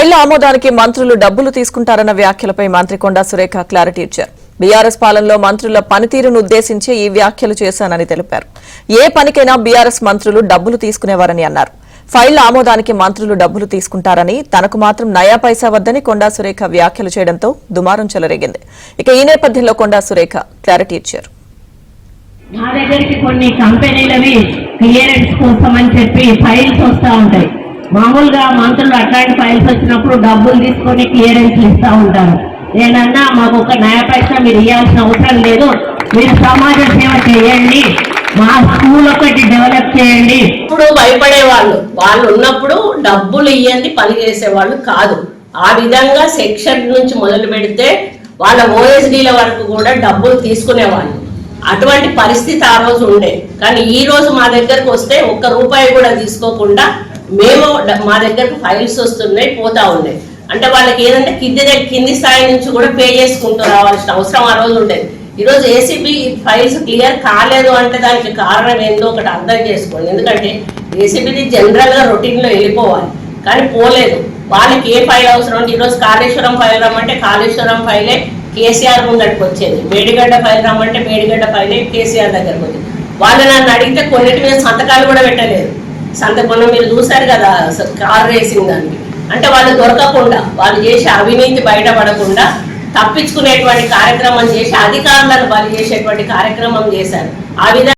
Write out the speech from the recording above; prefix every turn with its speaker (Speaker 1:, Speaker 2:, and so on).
Speaker 1: ఫైళ్ల ఆమోదానికి మంత్రులు డబ్బులు తీసుకుంటారన్న వ్యాఖ్యలపై మంత్రి కొండా సురేఖ క్లారిటీ ఇచ్చారు. బీఆర్ఎస్ పాలనలో మంత్రుల పనితీరును ఉద్దేశించి ఈ వ్యాఖ్యలు చేశానని తెలిపారు. ఏ పనికైనా బీఆర్ఎస్ మంత్రులు డబ్బులు తీసుకునేవారని అన్నారు. ఫైళ్ల ఆమోదానికి మంత్రులు డబ్బులు తీసుకుంటారని, తనకు మాత్రం నయా పైసా వద్దని కొండా సురేఖ వ్యాఖ్యలు చేయడంతో దుమారం చెలరేగింది. ఇక ఈ నేపథ్యంలో కొండా సురేఖ క్లారిటీ ఇచ్చారు.
Speaker 2: మా దగ్గరికి కొన్ని కంపెనీలవి క్లియరెన్స్ కోసం అని చెప్పి ఫైల్స్ వస్తూ ఉంటాయి. మామూలుగా మంత్రులు అట్లాంటి ఫైల్స్ వచ్చినప్పుడు డబ్బులు తీసుకొని క్లియరెన్స్లు ఇస్తూ ఉంటారు. నేనన్నా మాకు ఒక నయా పైసా మీరు ఇవ్వాల్సిన అవసరం లేదు, మీరు సమాజ సేవ చేయండి, మా స్కూల్ ఒకటి డెవలప్ చేయండి.
Speaker 3: ఇప్పుడు భయపడే వాళ్ళు ఉన్నప్పుడు డబ్బులు ఇవ్వండి పని చేసేవాళ్ళు కాదు. ఆ విధంగా సెక్షన్ నుంచి మొదలు పెడితే వాళ్ళ ఓఎస్డీల వరకు కూడా డబ్బులు తీసుకునేవాళ్ళు. అటువంటి పరిస్థితి ఆ రోజు ఉండే. కానీ ఈ రోజు మా దగ్గరకు వస్తే ఒక్క రూపాయి కూడా తీసుకోకుండా మేము మా దగ్గరకు ఫైల్స్ వస్తున్నాయి, పోతా ఉన్నాయి. అంటే వాళ్ళకి ఏదంటే కింది స్థాయి నుంచి కూడా పే చేసుకుంటూ రావాల్సిన అవసరం ఆ రోజు ఉండేది. ఈరోజు ఏసీబీ ఫైల్స్ క్లియర్ కాలేదు అంటే దానికి కారణం ఏందో ఒకటి అర్థం చేసుకోండి. ఎందుకంటే ఏసీబీది జనరల్గా రొటీన్లో వెళ్ళిపోవాలి, కానీ పోలేదు. వాళ్ళకి ఏ ఫైల్ అవసరం అంటే ఈరోజు కాళేశ్వరం ఫైల్ రమ్మంటే కాళేశ్వరం ఫైలే కేసీఆర్ ముందరికి వచ్చేది, మేడిగడ్డ ఫైల్ రమ్మంటే మేడిగడ్డ ఫైలే కేసీఆర్ దగ్గరకు వచ్చేది. వాళ్ళు నన్ను అడిగితే కొన్నిటి మీద సంతకాలు కూడా పెట్టలేదు. సంతకం మీరు చూశారు కదా కార్ రేసింగ్ దానికి. అంటే వాళ్ళు దొరకకుండా, వాళ్ళు చేసే అవినీతి బయటపడకుండా తప్పించుకునేటువంటి కార్యక్రమం చేసి అధికారులను బలి చేసేటువంటి కార్యక్రమం చేశారు. ఆ విధంగా